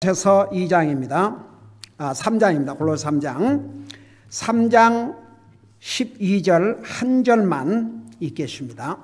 골로새서 2장입니다. 3장입니다. 골로새 3장. 3장 12절 한 절만 읽겠습니다.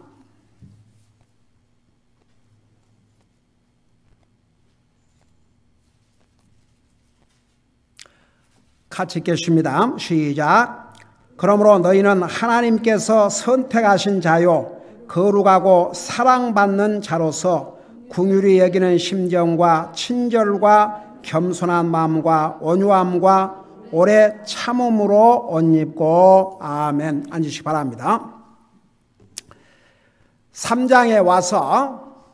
같이 읽겠습니다. 시작. 그러므로 너희는 하나님께서 선택하신 자요 거룩하고 사랑받는 자로서 긍휼히 여기는 심정과 친절과 겸손한 마음과 온유함과 오래 참음으로 옷 입고 아멘. 앉으시기 바랍니다. 3장에 와서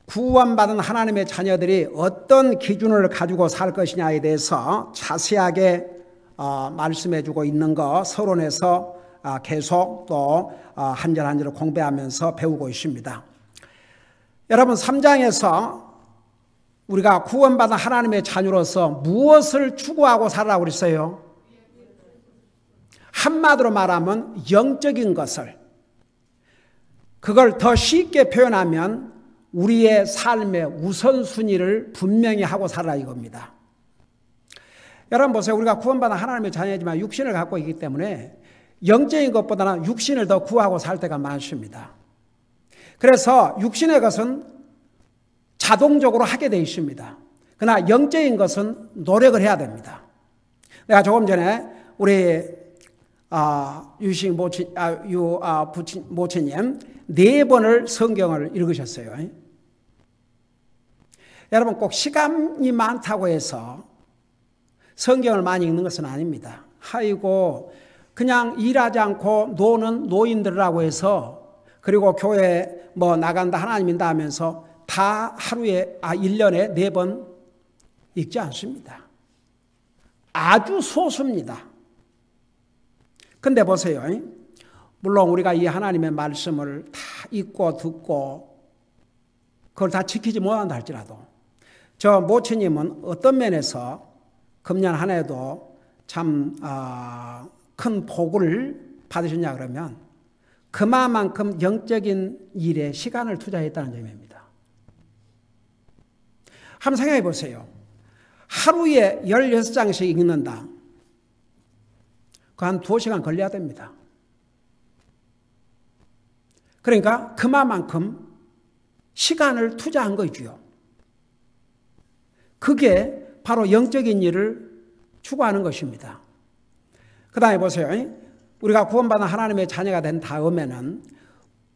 구원받은 하나님의 자녀들이 어떤 기준을 가지고 살 것이냐에 대해서 자세하게 말씀해 주고 있는 거 서론에서 계속 또 한 절 한 절 공부하면서 배우고 있습니다. 여러분 3장에서 우리가 구원받은 하나님의 자녀로서 무엇을 추구하고 살라고 그랬어요? 한마디로 말하면 영적인 것을, 그걸 더 쉽게 표현하면 우리의 삶의 우선순위를 분명히 하고 살라 이겁니다. 여러분 보세요. 우리가 구원받은 하나님의 자녀이지만 육신을 갖고 있기 때문에 영적인 것보다는 육신을 더 구하고 살 때가 많습니다. 그래서 육신의 것은 자동적으로 하게 되어 있습니다. 그러나 영적인 것은 노력을 해야 됩니다. 내가 조금 전에 우리 유식 모친님 4번을 성경을 읽으셨어요. 여러분 꼭 시간이 많다고 해서 성경을 많이 읽는 것은 아닙니다. 아이고 그냥 일하지 않고 노는 노인들이라고 해서, 그리고 교회 나간다 하나님 믿다 하면서 다 하루에 1년에 4번 읽지 않습니다. 아주 소수입니다. 근데 보세요. 물론 우리가 이 하나님의 말씀을 다 읽고 듣고 그걸 다 지키지 못한다 할지라도 저 모친님은 어떤 면에서 금년 한 해도 참 큰 복을 받으셨냐 그러면 그만큼 영적인 일에 시간을 투자했다는 점입니다. 한번 생각해 보세요. 하루에 16장씩 읽는다. 그 한 2시간 걸려야 됩니다. 그러니까 그만큼 시간을 투자한 거지요. 그게 바로 영적인 일을 추구하는 것입니다. 그 다음에 보세요. 우리가 구원받은 하나님의 자녀가 된 다음에는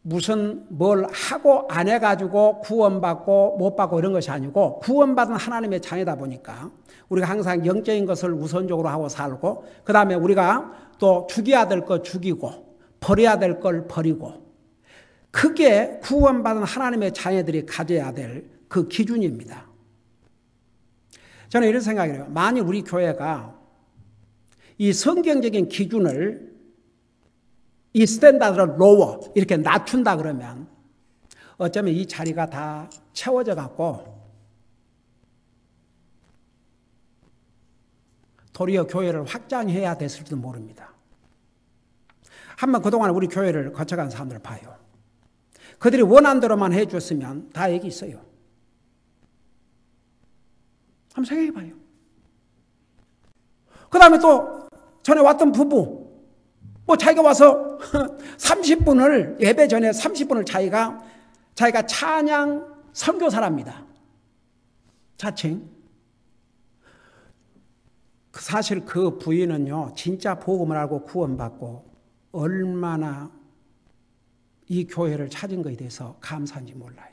무슨 뭘 하고 안 해가지고 구원받고 못 받고 이런 것이 아니고 구원받은 하나님의 자녀다 보니까 우리가 항상 영적인 것을 우선적으로 하고 살고, 그 다음에 우리가 또 죽여야 될 것 죽이고 버려야 될 걸 버리고, 그게 구원받은 하나님의 자녀들이 가져야 될 그 기준입니다. 저는 이런 생각이에요. 만일 우리 교회가 이 성경적인 기준을, 이 스탠다드를 로워 이렇게 낮춘다 그러면 어쩌면 이 자리가 다 채워져 갖고 도리어 교회를 확장해야 됐을지도 모릅니다. 한번 그동안 우리 교회를 거쳐간 사람들을 봐요. 그들이 원한 대로만 해줬으면 다 얘기 있어요. 한번 생각해 봐요. 그 다음에 또 전에 왔던 부부, 자기가 와서 30분을, 예배 전에 30분을 자기가 찬양 선교사랍니다. 자칭. 사실 그 부인은요, 진짜 복음을 알고 구원받고 얼마나 이 교회를 찾은 것에 대해서 감사한지 몰라요.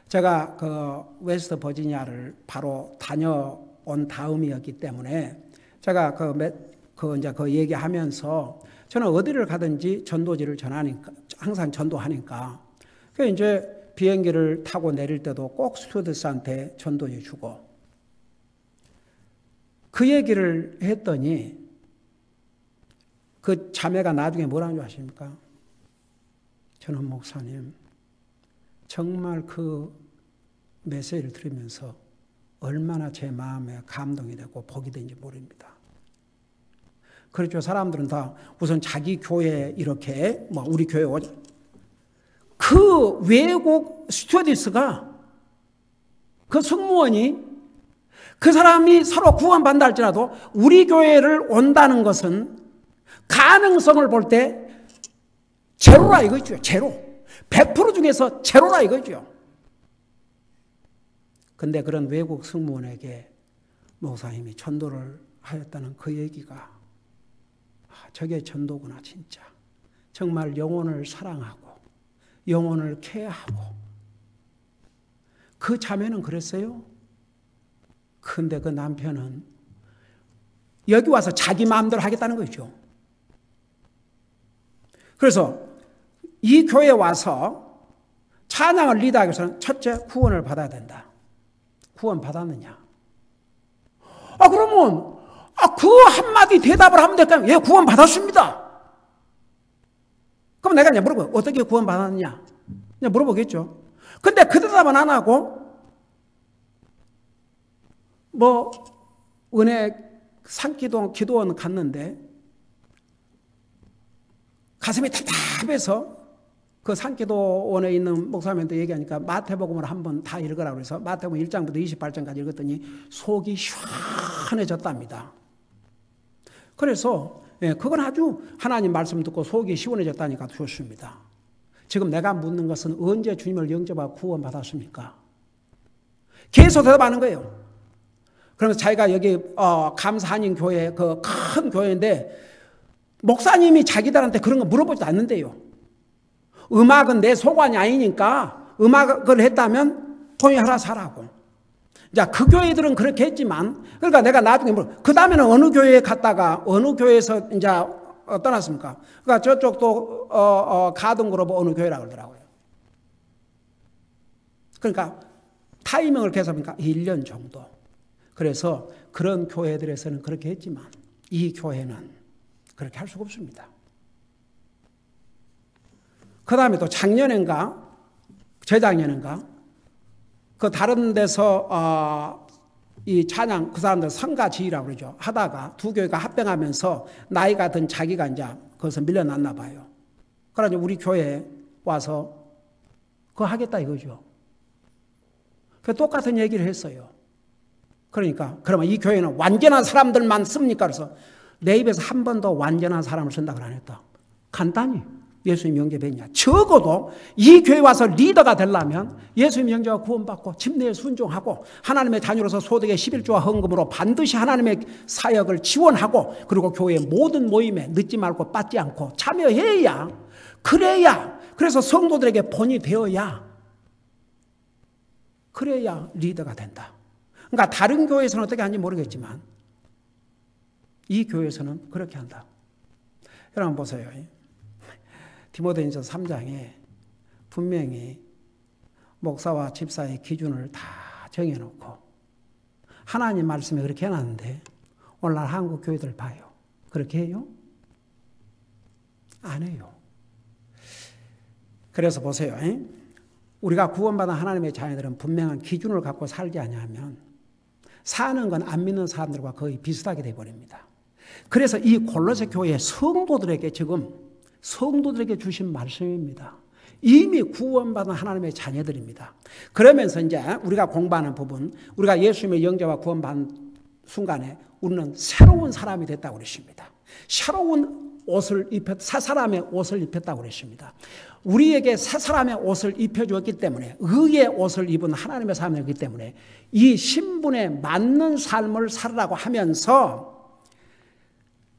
제가 그 웨스트 버지니아를 바로 다녀온 다음이었기 때문에 제가 그 얘기하면서 저는 어디를 가든지 전도지를 전하니까, 항상 전도하니까, 그 이제 비행기를 타고 내릴 때도 꼭 스튜어디스한테 전도지 주고, 그 얘기를 했더니 그 자매가 나중에 뭐라는 줄 아십니까? 저는 목사님 정말 그 메시지를 들으면서 얼마나 제 마음에 감동이 되고 복이 된지 모릅니다. 그렇죠. 사람들은 다 우선 자기 교회 이렇게 우리 교회 그 외국 스튜어디스가 그 승무원이 그 사람이 서로 구원받는다 할지라도 우리 교회를 온다는 것은 가능성을 볼 때 제로라 이거죠. 제로. 100% 중에서 제로라 이거죠. 근데 그런 외국 승무원에게 목사님이 전도를 하였다는 그 얘기가 저게 전도구나 진짜. 정말 영혼을 사랑하고 영혼을 케어하고 그 자매는 그랬어요. 근데 그 남편은 여기 와서 자기 마음대로 하겠다는 거죠. 그래서 이 교회에 와서 찬양을 리드하기 위해서는 첫째 구원을 받아야 된다. 구원 받았느냐? 그러면 그 한마디 대답을 하면 될까요? 예, 구원 받았습니다. 그럼 내가 이제 물어봐요. 어떻게 구원 받았느냐? 이제 물어보겠죠. 근데 그 대답은 안 하고 은혜 기도원 갔는데 가슴이 답답해서 그 산기도원에 있는 목사님한테 얘기하니까 마태복음을 한번 다 읽으라고 해서 마태복음 1장부터 28장까지 읽었더니 속이 시원해졌답니다. 그래서 그건 아주 하나님 말씀 듣고 속이 시원해졌다니까 좋습니다. 지금 내가 묻는 것은 언제 주님을 영접하고 구원받았습니까? 계속 대답하는 거예요. 그러면서 자기가 여기 감사한인 교회 그 큰 교회인데 목사님이 자기들한테 그런 거 물어보지도 않는데요. 음악은 내 소관이 아니니까 음악을 했다면 돈이 알아서 하라고. 자, 그 교회들은 그렇게 했지만, 그러니까 내가 나중에 그 다음에는 어느 교회에 갔다가 어느 교회에서 이제 떠났습니까? 그러니까 저쪽도 가든그룹 어느 교회라고 그러더라고요. 그러니까 타이밍을 계속하니까 1년 정도. 그래서 그런 교회들에서는 그렇게 했지만 이 교회는 그렇게 할 수가 없습니다. 그 다음에 또 작년인가 재작년인가 그 다른 데서 이 찬양 그 사람들 성가지휘라고 그러죠. 하다가 두 교회가 합병하면서 나이가 든 자기가 이제 거기서 밀려났나 봐요. 그래서 우리 교회에 와서 그거 하겠다 이거죠. 그 똑같은 얘기를 했어요. 그러니까 그러면 이 교회는 완전한 사람들만 씁니까? 그래서 내 입에서 한 번 더 완전한 사람을 쓴다고 안 했다. 간단히 예수님 영접했냐. 적어도 이 교회 와서 리더가 되려면 예수님 영접하고 구원받고 침례에 순종하고 하나님의 자녀로서 소득의 11조와 헌금으로 반드시 하나님의 사역을 지원하고 그리고 교회의 모든 모임에 늦지 말고 빠지지 않고 참여해야 그래야 그래서 성도들에게 본이 되어야 그래야 리더가 된다. 그러니까 다른 교회에서는 어떻게 하는지 모르겠지만 이 교회에서는 그렇게 한다. 여러분 보세요. 디모데전서 3장에 분명히 목사와 집사의 기준을 다 정해놓고 하나님 말씀에 그렇게 해놨는데 오늘날 한국 교회들 봐요. 그렇게 해요? 안 해요. 그래서 보세요. 우리가 구원받은 하나님의 자녀들은 분명한 기준을 갖고 살지 않냐면 사는 건 안 믿는 사람들과 거의 비슷하게 되어버립니다. 그래서 이 골로새 교회 성도들에게 지금 성도들에게 주신 말씀입니다. 이미 구원받은 하나님의 자녀들입니다. 그러면서 이제 우리가 공부하는 부분, 우리가 예수님의 영접과 구원받은 순간에 우리는 새로운 사람이 됐다고 그랬습니다. 새로운 옷을 새 사람의 옷을 입혔다고 그랬습니다. 우리에게 새 사람의 옷을 입혀주었기 때문에 의의 옷을 입은 하나님의 사람이기 때문에 이 신분에 맞는 삶을 살으라고 하면서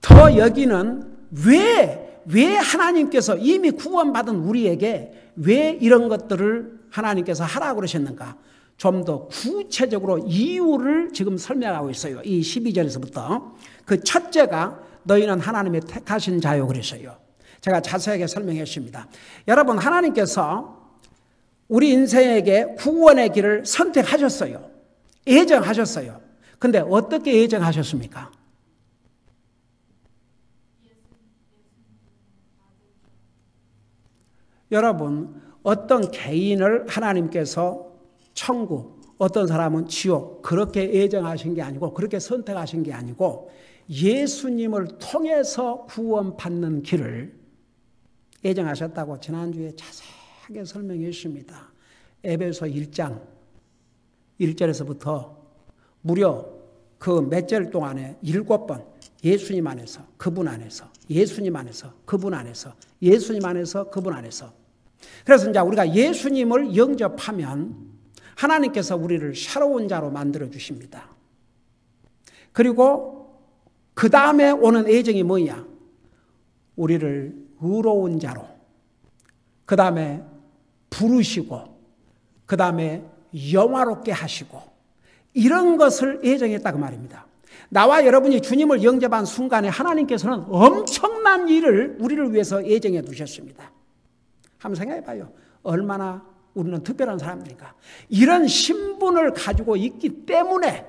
더 여기는 왜 하나님께서 이미 구원받은 우리에게 왜 이런 것들을 하나님께서 하라고 그러셨는가? 좀 더 구체적으로 이유를 지금 설명하고 있어요. 이 12절에서부터. 그 첫째가 너희는 하나님의 택하신 자요 그랬어요. 제가 자세하게 설명했습니다. 여러분 하나님께서 우리 인생에게 구원의 길을 선택하셨어요. 예정하셨어요. 근데 어떻게 예정하셨습니까? 여러분 어떤 개인을 하나님께서 천국, 어떤 사람은 지옥 그렇게 예정하신 게 아니고 그렇게 선택하신 게 아니고 예수님을 통해서 구원받는 길을 예정하셨다고 지난주에 자세하게 설명했습니다. 에베소 1장 1절에서부터 무려 그 몇 절 동안에 7번 예수님 안에서, 그분 안에서, 예수님 안에서, 그분 안에서, 예수님 안에서, 그분 안에서. 그래서 이제 우리가 예수님을 영접하면 하나님께서 우리를 새로운 자로 만들어 주십니다. 그리고 그 다음에 오는 예정이 뭐냐? 우리를 의로운 자로, 그 다음에 부르시고, 그 다음에 영화롭게 하시고, 이런 것을 예정했다고 말입니다. 나와 여러분이 주님을 영접한 순간에 하나님께서는 엄청난 일을 우리를 위해서 예정해 두셨습니다. 한번 생각해 봐요. 얼마나 우리는 특별한 사람들인가. 이런 신분을 가지고 있기 때문에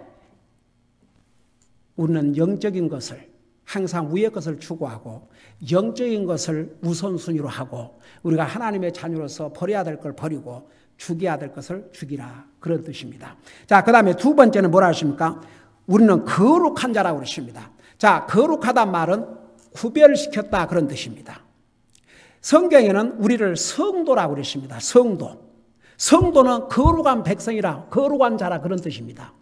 우리는 영적인 것을 항상 위의 것을 추구하고 영적인 것을 우선순위로 하고 우리가 하나님의 자녀로서 버려야 될 걸 버리고 죽여야 될 것을 죽이라, 그런 뜻입니다. 자, 그 다음에 두 번째는 뭐라 하십니까? 우리는 거룩한 자라고 그러십니다. 자, 거룩하단 말은 구별시켰다, 그런 뜻입니다. 성경에는 우리를 성도라고 그러십니다. 성도. 성도는 거룩한 백성이라, 거룩한 자라, 그런 뜻입니다.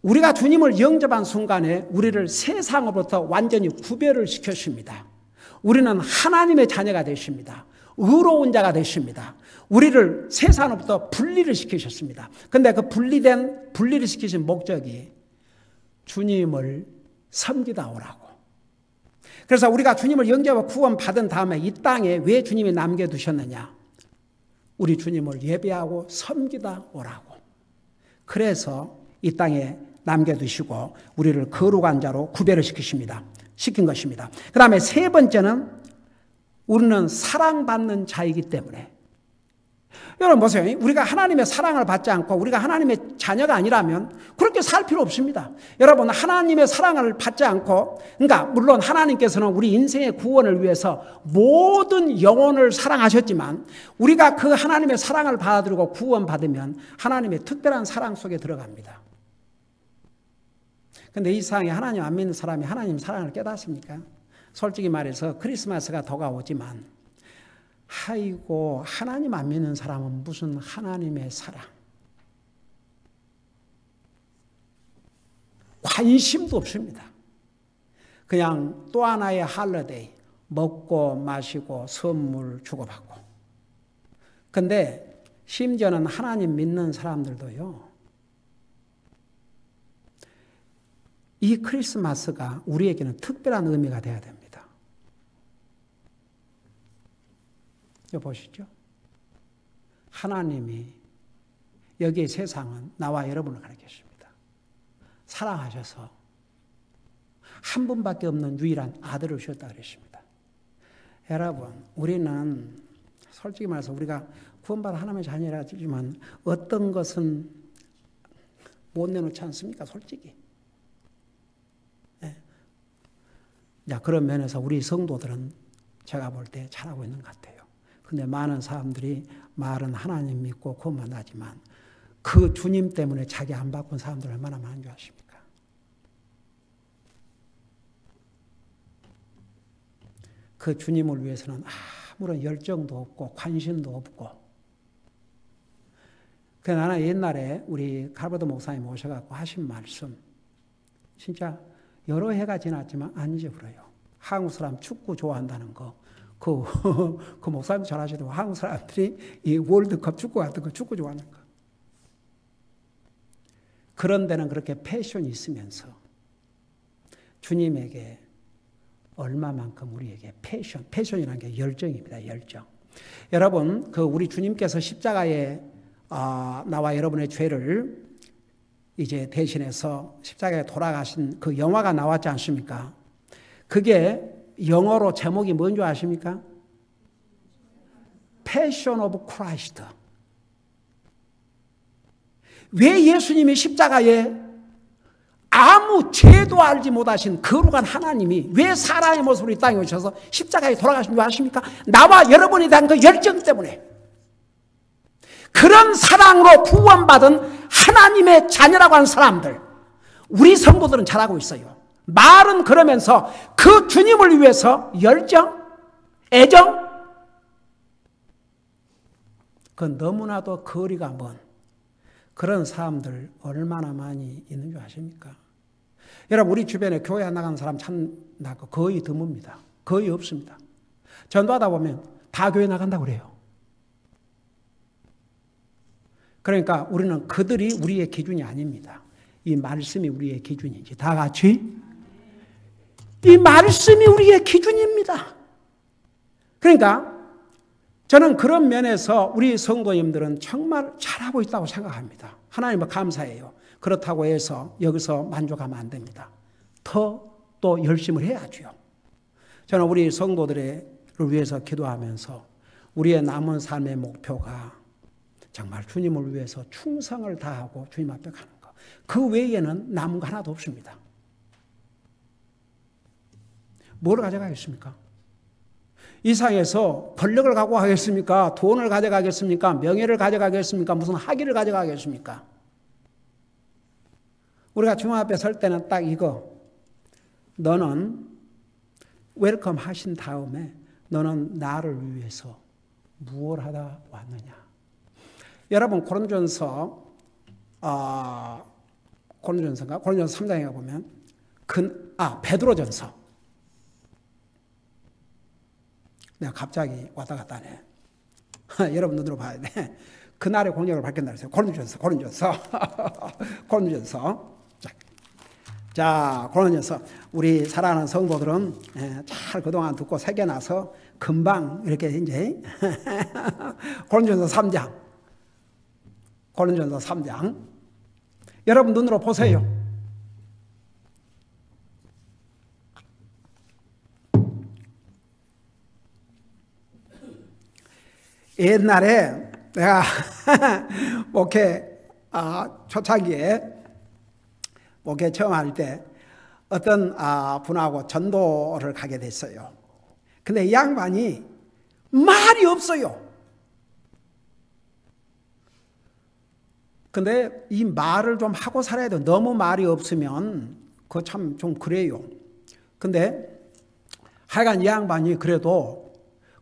우리가 주님을 영접한 순간에 우리를 세상으로부터 완전히 구별을 시켰습니다. 우리는 하나님의 자녀가 되십니다. 의로운 자가 되십니다. 우리를 세상으로부터 분리를 시키셨습니다. 그런데 그 분리를 시키신 목적이 주님을 섬기다 오라고. 그래서 우리가 주님을 영접하고 구원 받은 다음에 이 땅에 왜 주님이 남겨두셨느냐? 우리 주님을 예배하고 섬기다 오라고. 그래서 이 땅에 남겨두시고 우리를 거룩한 자로 구별을 시킨 것입니다. 그 다음에 세 번째는 우리는 사랑받는 자이기 때문에. 여러분 보세요. 우리가 하나님의 사랑을 받지 않고 우리가 하나님의 자녀가 아니라면 그렇게 살 필요 없습니다. 여러분, 하나님의 사랑을 받지 않고, 그러니까 물론 하나님께서는 우리 인생의 구원을 위해서 모든 영혼을 사랑하셨지만 우리가 그 하나님의 사랑을 받아들이고 구원받으면 하나님의 특별한 사랑 속에 들어갑니다. 그런데 이 세상에 하나님 안 믿는 사람이 하나님 사랑을 깨닫습니까? 솔직히 말해서 크리스마스가 다가오지만 아이고, 하나님 안 믿는 사람은 무슨 하나님의 사랑, 관심도 없습니다. 그냥 또 하나의 할러데이, 먹고 마시고 선물 주고받고. 근데 심지어는 하나님 믿는 사람들도요, 이 크리스마스가 우리에게는 특별한 의미가 되어야 됩니다. 여기 보시죠. 하나님이 여기의 세상은 나와 여러분을 가리켰습니다. 사랑하셔서 한 분밖에 없는 유일한 아들을 주셨다 그랬습니다. 여러분, 우리는 솔직히 말해서 우리가 구원받은 하나님의 자녀라지만 어떤 것은 못 내놓지 않습니까? 솔직히. 네. 자, 그런 면에서 우리 성도들은 제가 볼 때 잘하고 있는 것 같아요. 근데 많은 사람들이 말은 하나님 믿고 구원만 하지만 그 주님 때문에 자기 안 바꾼 사람들 얼마나 많은 줄 아십니까? 그 주님을 위해서는 아무런 열정도 없고 관심도 없고. 그래서 나는 옛날에 우리 칼버드 목사님 오셔갖고 하신 말씀 진짜 여러 해가 지났지만 안 잊어버려요. 한국 사람 축구 좋아한다는 거. 그 목사님도 잘 아시더라고요. 한국 사람들이 이 월드컵 축구 같은 거 축구 좋아하는 거. 그런 데는 그렇게 패션이 있으면서 주님에게 얼마만큼 우리에게 패션이라는 게 열정입니다. 열정. 여러분, 그 우리 주님께서 십자가에 나와 여러분의 죄를 이제 대신해서 십자가에 돌아가신 그 영화가 나왔지 않습니까? 그게 영어로 제목이 뭔지 아십니까? Passion of Christ. 왜 예수님이 십자가에 아무 죄도 알지 못하신 거룩한 하나님이 왜 사람의 모습으로 이 땅에 오셔서 십자가에 돌아가신 줄 아십니까? 나와 여러분에 대한 그 열정 때문에. 그런 사랑으로 구원받은 하나님의 자녀라고 하는 사람들, 우리 성도들은 잘하고 있어요. 말은 그러면서 그 주님을 위해서 열정, 애정, 그건 너무나도 거리가 먼, 그런 사람들 얼마나 많이 있는 줄 아십니까? 여러분, 우리 주변에 교회 안 나가는 사람 참나고 거의 드뭅니다. 거의 없습니다. 전도하다 보면 다 교회 나간다고 그래요. 그러니까 우리는 그들이 우리의 기준이 아닙니다. 이 말씀이 우리의 기준이지. 다 같이 이 말씀이 우리의 기준입니다. 그러니까 저는 그런 면에서 우리 성도님들은 정말 잘하고 있다고 생각합니다. 하나님을 감사해요. 그렇다고 해서 여기서 만족하면 안 됩니다. 더 또 열심을 해야죠. 저는 우리 성도들을 위해서 기도하면서 우리의 남은 삶의 목표가 정말 주님을 위해서 충성을 다하고 주님 앞에 가는 것. 그 외에는 남은 거 하나도 없습니다. 뭘 가져가겠습니까? 이 세상에서 권력을 갖고 가겠습니까? 돈을 가져가겠습니까? 명예를 가져가겠습니까? 무슨 학위를 가져가겠습니까? 우리가 주님 앞에 설 때는 딱 이거. 너는 웰컴 하신 다음에 너는 나를 위해서 무엇 하다 왔느냐? 여러분 고린도전서 3장에 보면 베드로전서 내가 갑자기 왔다 갔다 하네. 여러분 눈으로 봐야 돼. 그날의 공력을 밝힌다 그랬어요. 고린도전서. 자, 고린도전서. 우리 사랑하는 성도들은 잘 그동안 듣고 새겨놔서 금방 이렇게 이제 고린도전서 3장. 여러분 눈으로 보세요. 옛날에 내가 목회 초창기에 목회 처음 할 때 어떤 분하고 전도를 가게 됐어요. 근데 이 양반이 말이 없어요. 근데 이 말을 좀 하고 살아야 돼요. 너무 말이 없으면 그거 참 좀 그래요. 근데 하여간 이 양반이 그래도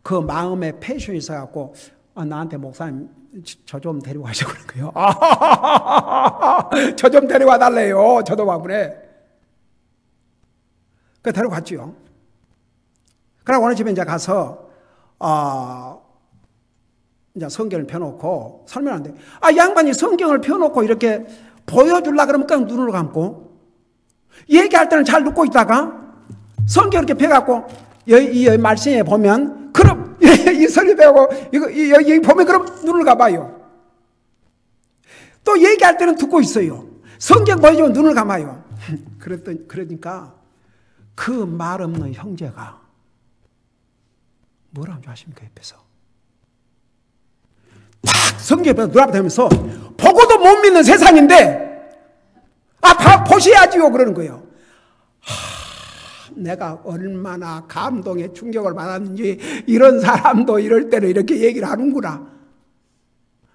그 마음에 패션이 있어갖고 나한테 목사님 저 좀 데리고 가시고 그런 거예요. 저 좀 데리고 와달래요. 저도 바쁘네. 그 데리고 갔지요. 그러고 어느 집에 이제 가서 이제 성경을 펴놓고 설명하는데 양반이 성경을 펴놓고 이렇게 보여주려고 그러면 그냥 눈을 감고 얘기할 때는 잘 듣고 있다가 성경 이렇게 펴갖고 이 말씀에 보면 그럼 이 설교 배우고 여기 보면 그럼 눈을 감아요. 또 얘기할 때는 듣고 있어요. 성경 보여주면 눈을 감아요. 그러니까 그 말 없는 형제가 뭐라는 줄 아십니까? 옆에서 딱 성경에 눈앞에 대면서 보고도 못 믿는 세상인데 보셔야지요 그러는 거예요. 내가 얼마나 감동의 충격을 받았는지 이런 사람도 이럴 때는 이렇게 얘기를 하는구나.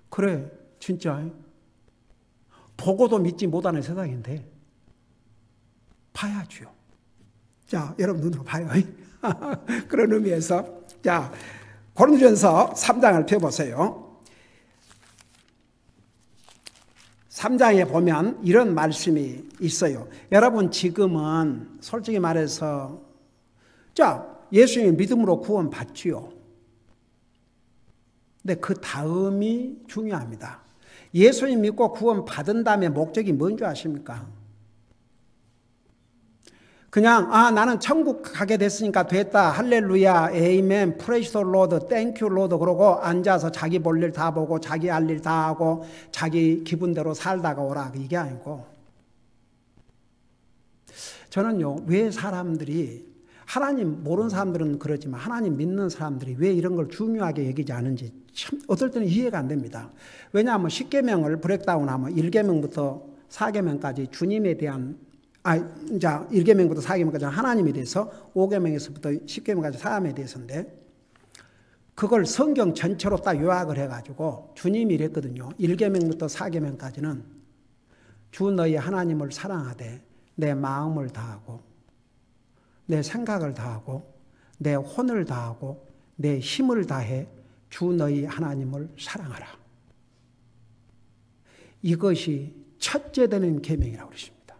그래 진짜 보고도 믿지 못하는 세상인데 봐야죠. 자 여러분 눈으로 봐요. 그런 의미에서 자 고린도전서 3장을 펴보세요. 3장에 보면 이런 말씀이 있어요. 여러분 지금은 솔직히 말해서 예수님 믿음으로 구원 받지요. 근데 그 다음이 중요합니다. 예수님 믿고 구원 받은 다음에 목적이 뭔지 아십니까? 그냥 나는 천국 가게 됐으니까 됐다. 할렐루야, 에이멘, 프레이즈 더 로드, 땡큐 로드 그러고 앉아서 자기 볼 일 다 보고 자기 할 일 다 하고 자기 기분대로 살다가 오라. 이게 아니고 저는요 왜 사람들이 하나님 모르는 사람들은 그러지만 하나님 믿는 사람들이 왜 이런 걸 중요하게 여기지 않은지 참 어떨 때는 이해가 안 됩니다. 왜냐하면 10계명을 브렉다운하면 1계명부터 4계명까지 주님에 대한 이제 1계명부터 4계명까지 하나님에 대해서 5계명에서부터 10계명까지 사람에 대해서인데 그걸 성경 전체로 딱 요약을 해가지고 주님이 이랬거든요. 1계명부터 4계명까지는 주 너희 하나님을 사랑하되 내 마음을 다하고 내 생각을 다하고 내 혼을 다하고 내 힘을 다해 주 너희 하나님을 사랑하라. 이것이 첫째 되는 계명이라고 그러십니다.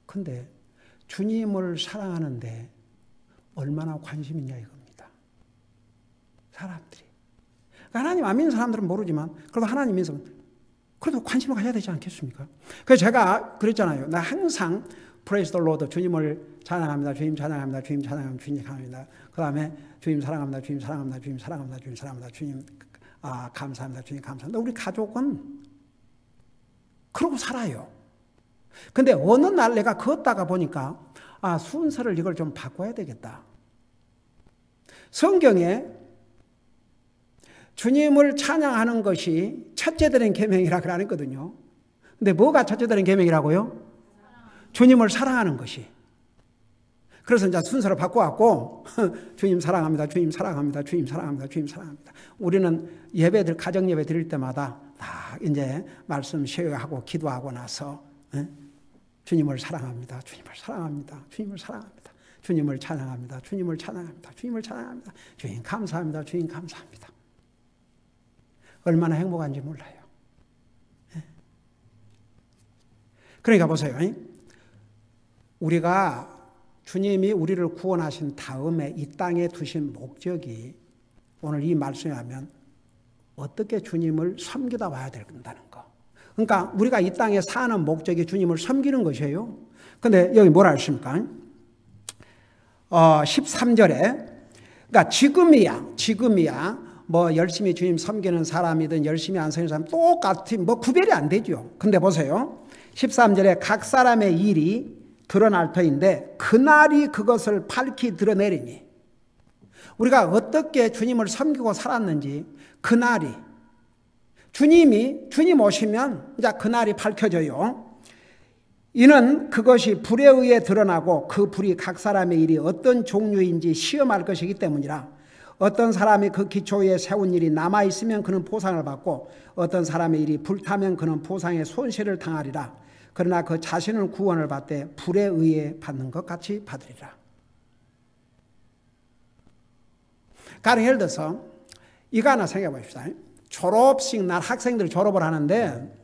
근데 주님을 사랑하는데 얼마나 관심 있냐 이겁니다. 사람들이. 하나님 안 믿는 사람들은 모르지만 그래도 하나님 믿는 사람은 그래도 관심을 가져야 되지 않겠습니까? 그래서 제가 그랬잖아요. 나 항상 Praise the Lord, 주님을 찬양합니다. 주님 찬양합니다. 주님 찬양합니다. 주님 찬양합니다. 그 다음에 주님 사랑합니다. 주님 사랑합니다. 주님 사랑합니다. 주님 사랑합니다. 주님 감사합니다. 주님 감사합니다. 우리 가족은 그러고 살아요. 근데 어느 날 내가 걷다가 보니까 순서를 이걸 좀 바꿔야 되겠다. 성경에 주님을 찬양하는 것이 첫째 되는 계명이라 그러거든요. 근데 뭐가 첫째 되는 계명이라고요? 주님을 사랑하는 것이. 그래서 이제 순서를 바꿔갖고 주님 사랑합니다. 주님 사랑합니다. 주님 사랑합니다. 주님 사랑합니다. 우리는 예배들 가정 예배 드릴 때마다 다 이제 말씀 쉐어하고 기도하고 나서 주님을 사랑합니다. 주님을 사랑합니다. 주님을 사랑합니다. 주님을 찬양합니다. 주님을 찬양합니다. 주님을 찬양합니다. 주님 감사합니다. 주님 감사합니다. 얼마나 행복한지 몰라요. 그러니까 보세요. 우리가 주님이 우리를 구원하신 다음에 이 땅에 두신 목적이 오늘 이 말씀에 하면 어떻게 주님을 섬기다 와야 된다는 거. 그러니까 우리가 이 땅에 사는 목적이 주님을 섬기는 것이에요. 근데 여기 뭐라 했습니까? 13절에 그러니까 지금이야 뭐 열심히 주님 섬기는 사람이든 열심히 안 섬기는 사람 똑같이 뭐 구별이 안 되죠. 근데 보세요. 13절에 각 사람의 일이 드러날 터인데 그날이 그것을 밝히 드러내리니 우리가 어떻게 주님을 섬기고 살았는지 그날이 주님 오시면 이제 그날이 밝혀져요. 이는 그것이 불에 의해 드러나고 그 불이 각 사람의 일이 어떤 종류인지 시험할 것이기 때문이라. 어떤 사람이 그 기초 위에 세운 일이 남아있으면 그는 보상을 받고 어떤 사람의 일이 불타면 그는 보상의 손실을 당하리라. 그러나 그 자신은 구원을 받되 불에 의해 받는 것 같이 받으리라. 가령 예를 들어서 이거 하나 생각해 봅시다. 졸업식 날 학생들 졸업을 하는데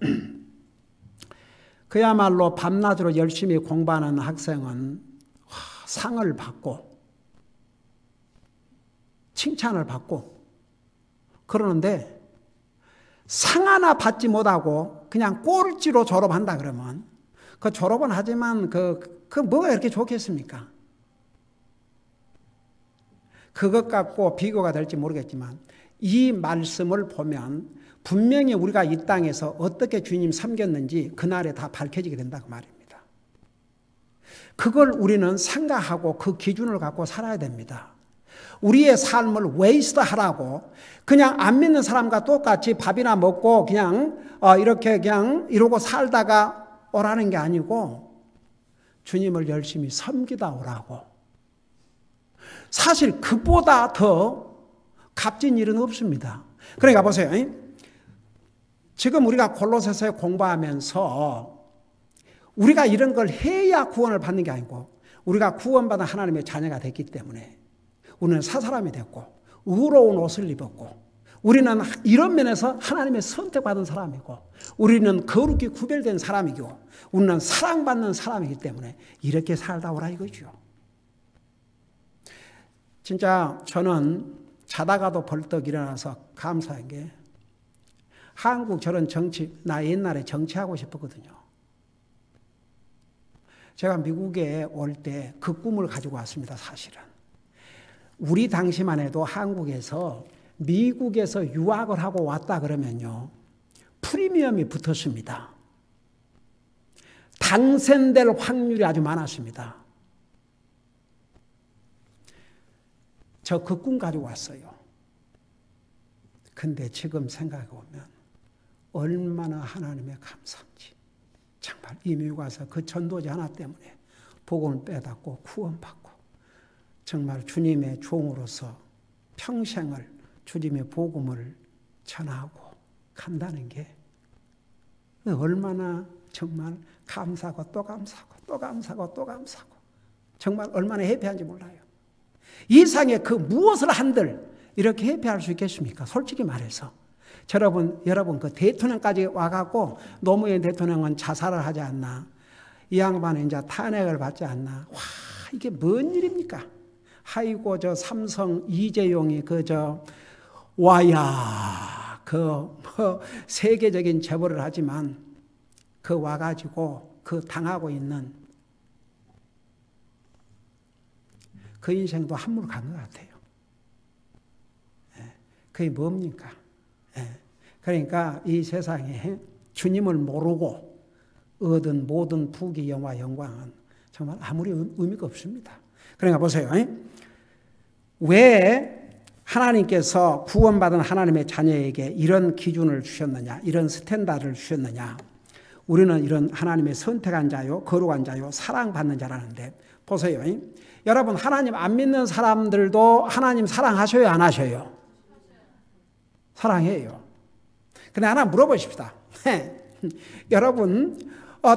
그야말로 밤낮으로 열심히 공부하는 학생은 상을 받고 칭찬을 받고 그러는데 상 하나 받지 못하고 그냥 꼴찌로 졸업한다 그러면 그 졸업은 하지만 그 뭐가 이렇게 좋겠습니까? 그것 갖고 비교가 될지 모르겠지만 이 말씀을 보면 분명히 우리가 이 땅에서 어떻게 주님 섬겼는지 그날에 다 밝혀지게 된다고 말입니다. 그걸 우리는 생각하고 그 기준을 갖고 살아야 됩니다. 우리의 삶을 웨이스트하라고 그냥 안 믿는 사람과 똑같이 밥이나 먹고 그냥 이렇게 그냥 이러고 살다가 오라는 게 아니고 주님을 열심히 섬기다 오라고. 사실 그보다 더 값진 일은 없습니다. 그러니까 보세요. 지금 우리가 골로새서에 공부하면서 우리가 이런 걸 해야 구원을 받는 게 아니고 우리가 구원받은 하나님의 자녀가 됐기 때문에 우리는 사사람이 됐고 의로운 옷을 입었고 우리는 이런 면에서 하나님의 선택받은 사람이고 우리는 거룩히 구별된 사람이고 우리는 사랑받는 사람이기 때문에 이렇게 살다 오라 이거죠. 진짜 저는 자다가도 벌떡 일어나서 감사한 게 한국 저런 정치, 나 옛날에 정치하고 싶었거든요. 제가 미국에 올 때 그 꿈을 가지고 왔습니다, 사실은. 우리 당시만 해도 한국에서 미국에서 유학을 하고 왔다 그러면요. 프리미엄이 붙었습니다. 당선될 확률이 아주 많았습니다. 저 그 꿈 가지고 왔어요. 근데 지금 생각해 보면 얼마나 하나님의 감사인지. 정말 이 미국 와서 그 전도지 하나 때문에 복음을 빼닫고 구원받고 정말 주님의 종으로서 평생을 주님의 복음을 전하고 간다는 게 얼마나 정말 감사하고 또 감사하고 또 감사하고 또 감사하고 정말 얼마나 해피한지 몰라요. 이 세상에 그 무엇을 한들 이렇게 회피할 수 있겠습니까? 솔직히 말해서. 여러분 그 대통령까지 와갖고 노무현 대통령은 자살을 하지 않나? 이 양반은 이제 탄핵을 받지 않나? 와, 이게 뭔 일입니까? 아이고, 저 삼성 이재용이 와야, 세계적인 제보를 하지만 와가지고 당하고 있는 그 인생도 한물 간 것 같아요. 그게 뭡니까? 그러니까 이 세상에 주님을 모르고 얻은 모든 부귀, 영화, 영광은 정말 아무리 의미가 없습니다. 그러니까 보세요. 왜 하나님께서 구원받은 하나님의 자녀에게 이런 기준을 주셨느냐, 이런 스탠다드를 주셨느냐. 우리는 이런 하나님의 선택한 자요, 거룩한 자요, 사랑받는 자라는데 보세요. 여러분, 하나님 안 믿는 사람들도 하나님 사랑하셔요, 안 하셔요? 사랑해요. 근데 하나 물어보십시다. 여러분,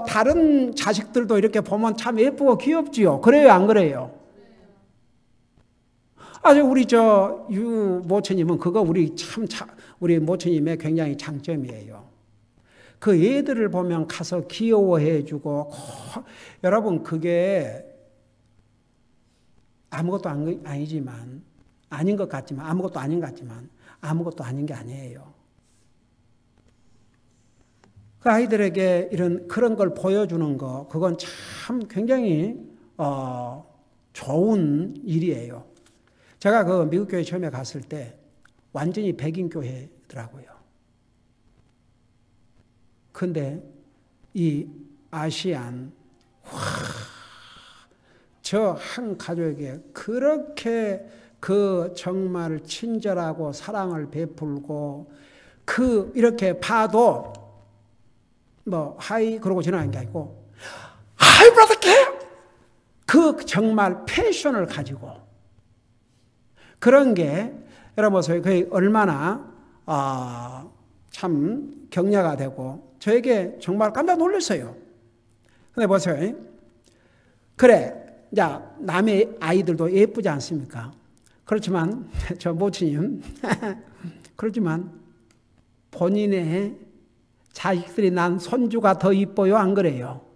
다른 자식들도 이렇게 보면 참 예쁘고 귀엽지요? 그래요, 안 그래요? 아주 우리 유 모처님은 그거 우리 모처님의 굉장히 장점이에요. 그 애들을 보면 가서 귀여워해주고, 여러분, 그게 아무것도 아니지만, 아닌 것 같지만, 아무것도 아닌 것 같지만, 아무것도 아닌 게 아니에요. 그 아이들에게 그런 걸 보여주는 거, 그건 참 굉장히, 좋은 일이에요. 제가 미국 교회 처음에 갔을 때, 완전히 백인 교회더라고요. 근데, 이 아시안, 저 한 가족에게 그렇게 정말 친절하고 사랑을 베풀고 이렇게 봐도 하이 그러고 지나가는 게 아니고 하이 브라더 케 정말 패션을 가지고 그런 게 여러분 그게 얼마나 참 격려가 되고 저에게 정말 깜짝 놀랐어요. 근데 보세요. 그래. 자, 남의 아이들도 예쁘지 않습니까? 그렇지만, 저 모친님, 그렇지만, 본인의 자식들이 난 손주가 더 이뻐요? 안 그래요?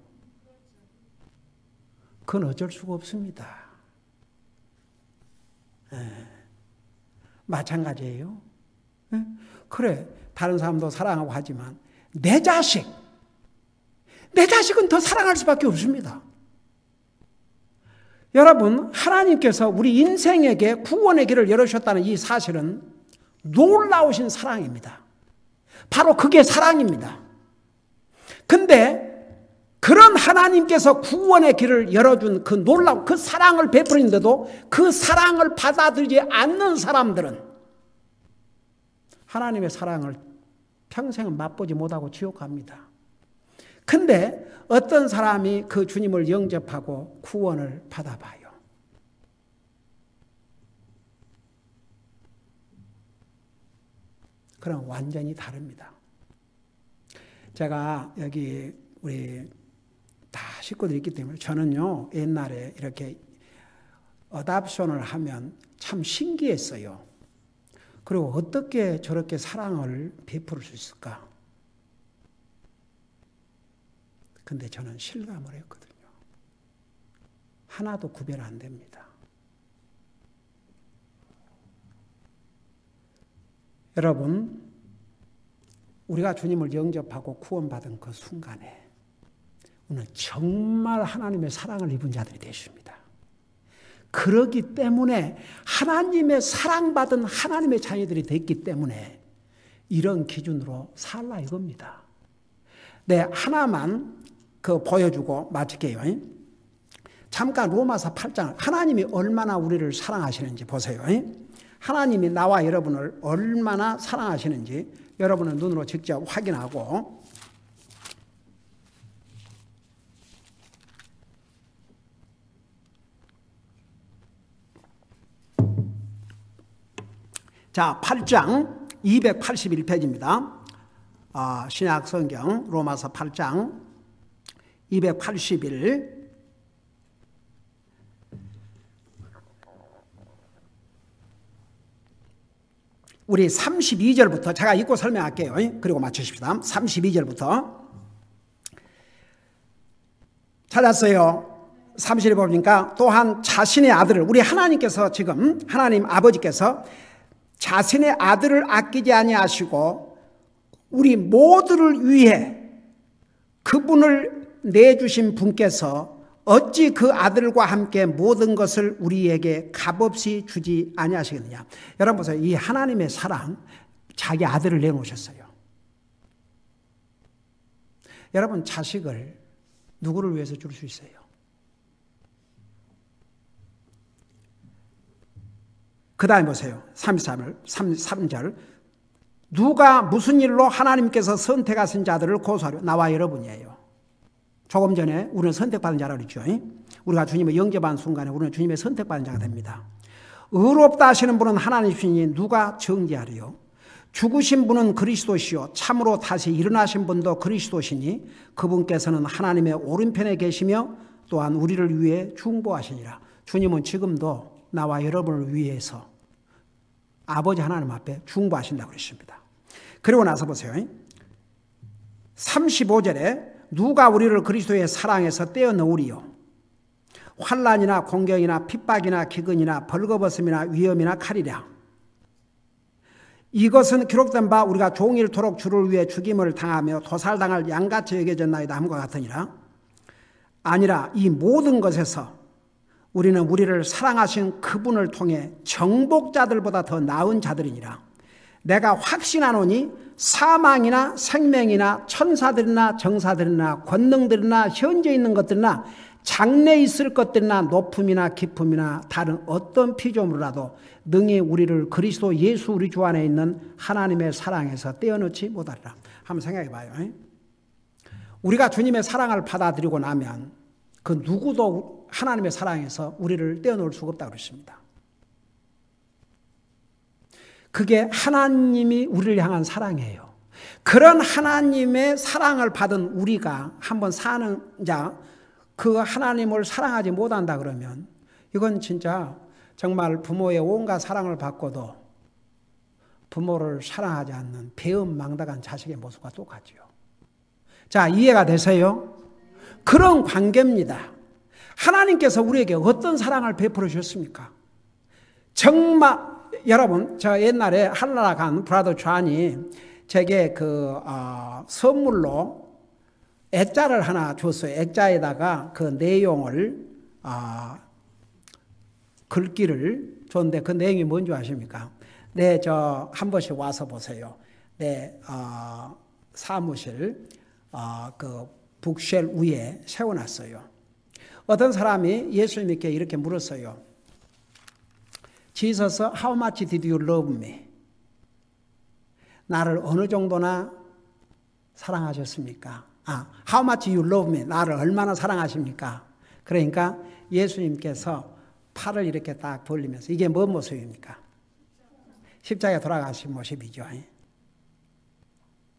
그건 어쩔 수가 없습니다. 마찬가지예요. 그래, 다른 사람도 사랑하고 하지만, 내 자식은 더 사랑할 수밖에 없습니다. 여러분, 하나님께서 우리 인생에게 구원의 길을 열어주셨다는 이 사실은 놀라우신 사랑입니다. 바로 그게 사랑입니다. 근데 그런 하나님께서 구원의 길을 열어준 놀라운 사랑을 베푸는데도 그 사랑을 받아들이지 않는 사람들은 하나님의 사랑을 평생 맛보지 못하고 지옥 갑니다. 근데 어떤 사람이 그 주님을 영접하고 구원을 받아봐요. 그럼 완전히 다릅니다. 제가 여기 우리 다 식구들이 있기 때문에 저는요 옛날에 이렇게 어답션을 하면 참 신기했어요. 그리고 어떻게 저렇게 사랑을 베풀 수 있을까? 근데 저는 실감을 했거든요. 하나도 구별 안 됩니다. 여러분, 우리가 주님을 영접하고 구원받은 그 순간에 우리는 정말 하나님의 사랑을 입은 자들이 되십니다. 그러기 때문에 하나님의 사랑받은 하나님의 자녀들이 됐기 때문에 이런 기준으로 살라 이겁니다. 네, 하나만 보여주고 마칠게요. 잠깐 로마서 8장 하나님이 얼마나 우리를 사랑하시는지 보세요. 하나님이 나와 여러분을 얼마나 사랑하시는지 여러분은 눈으로 직접 확인하고 자, 8장 281페이지입니다. 신약 성경 로마서 8장 281 자, 우리 32절부터 제가 읽고 설명할게요. 그리고 맞추십시다. 32절부터 찾았어요. 30절 보니까 또한 자신의 아들을, 우리 하나님께서 지금 하나님 아버지께서 자신의 아들을 아끼지 아니하시고 우리 모두를 위해 그분을 내주신 분께서 어찌 그 아들과 함께 모든 것을 우리에게 값없이 주지 아니하시겠느냐. 여러분 보세요. 이 하나님의 사랑, 자기 아들을 내놓으셨어요. 여러분 자식을 누구를 위해서 줄 수 있어요? 그 다음에 보세요. 33절. 누가 무슨 일로 하나님께서 선택하신 자들을 고소하려? 나와 여러분이에요. 조금 전에 우리는 선택받은 자라고 그랬죠. 우리가 주님을 영접한 순간에 우리는 주님의 선택받은 자가 됩니다. 의롭다 하시는 분은 하나님이시니 누가 정죄하리요? 죽으신 분은 그리스도시요 참으로 다시 일어나신 분도 그리스도시니 그분께서는 하나님의 오른편에 계시며 또한 우리를 위해 중보하시니라. 주님은 지금도 나와 여러분을 위해서 아버지 하나님 앞에 중보하신다고 그랬습니다. 그리고 나서 보세요. 35절에 누가 우리를 그리스도의 사랑에서 떼어넣으리요? 환난이나 공경이나 핍박이나 기근이나 벌거벗음이나 위험이나 칼이랴. 이것은 기록된 바 우리가 종일토록 주를 위해 죽임을 당하며 도살당할 양같이 여겨졌나이다 함과 같으니라. 아니라 이 모든 것에서 우리는 우리를 사랑하신 그분을 통해 정복자들보다 더 나은 자들이니라. 내가 확신하노니 사망이나 생명이나 천사들이나 정사들이나 권능들이나 현재 있는 것들이나 장래 있을 것들이나 높음이나 깊음이나 다른 어떤 피조물이라도 능히 우리를 그리스도 예수 우리 주 안에 있는 하나님의 사랑에서 떼어놓지 못하리라. 한번 생각해 봐요. 우리가 주님의 사랑을 받아들이고 나면 그 누구도 하나님의 사랑에서 우리를 떼어놓을 수가 없다고 그랬습니다. 그게 하나님이 우리를 향한 사랑이에요. 그런 하나님의 사랑을 받은 우리가 한번 사는 자, 그 하나님을 사랑하지 못한다 그러면 이건 진짜 정말 부모의 온갖 사랑을 받고도 부모를 사랑하지 않는 배은망덕한 자식의 모습과 똑같죠. 자, 이해가 되세요? 그런 관계입니다. 하나님께서 우리에게 어떤 사랑을 베풀어 주셨습니까? 정말 여러분, 저 옛날에 하늘나라 간 브라더 존이 제게 선물로 액자를 하나 줬어요. 액자에다가 그 내용을 글귀를 줬는데 그 내용이 뭔지 아십니까? 네, 저 한 번씩 와서 보세요. 네, 사무실 그 북쉘 위에 세워놨어요. 어떤 사람이 예수님께 이렇게 물었어요. Jesus, how much did you love me? 나를 어느 정도나 사랑하셨습니까? How much you love me? 나를 얼마나 사랑하십니까? 그러니까 예수님께서 팔을 이렇게 딱 벌리면서 이게 뭔 모습입니까? 십자가에 돌아가신 모습이죠.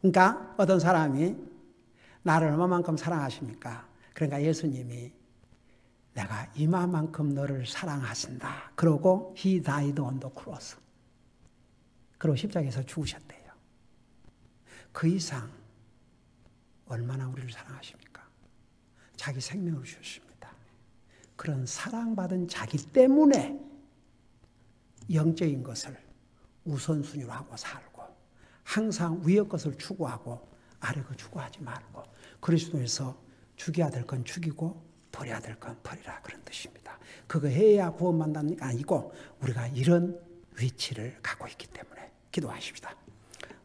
그러니까 어떤 사람이 나를 얼마만큼 사랑하십니까? 그러니까 예수님이 내가 이마만큼 너를 사랑하신다. 그러고 He died on the cross. 그리고 십자가에서 죽으셨대요. 그 이상 얼마나 우리를 사랑하십니까? 자기 생명을 주셨습니다. 그런 사랑받은 자기 때문에 영적인 것을 우선순위로 하고 살고 항상 위의 것을 추구하고 아래 거 추구하지 말고 그리스도에서 죽여야 될 건 죽이고 버려야 될 건 버리라 그런 뜻입니다. 그거 해야 구원받는 게 아니고 우리가 이런 위치를 갖고 있기 때문에 기도하십시다.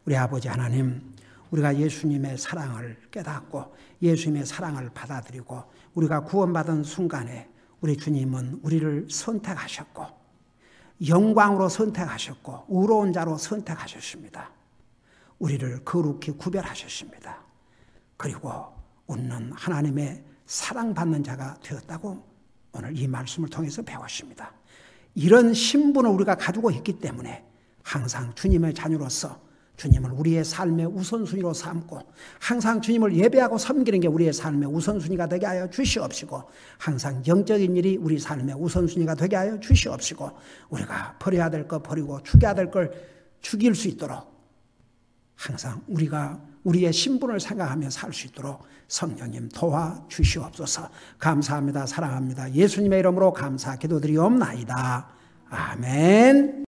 우리 아버지 하나님, 우리가 예수님의 사랑을 깨닫고 예수님의 사랑을 받아들이고 우리가 구원받은 순간에 우리 주님은 우리를 선택하셨고 영광으로 선택하셨고 의로운 자로 선택하셨습니다. 우리를 거룩히 구별하셨습니다. 그리고 우리는 하나님의 사랑받는 자가 되었다고 오늘 이 말씀을 통해서 배웠습니다. 이런 신분을 우리가 가지고 있기 때문에 항상 주님의 자녀로서 주님을 우리의 삶의 우선순위로 삼고 항상 주님을 예배하고 섬기는 게 우리의 삶의 우선순위가 되게 하여 주시옵시고 항상 영적인 일이 우리 삶의 우선순위가 되게 하여 주시옵시고 우리가 버려야 될 것 버리고 죽여야 될 걸 죽일 수 있도록 항상 우리가 우리의 신분을 생각하며 살 수 있도록 성령님 도와주시옵소서. 감사합니다. 사랑합니다. 예수님의 이름으로 감사 기도드리옵나이다. 아멘.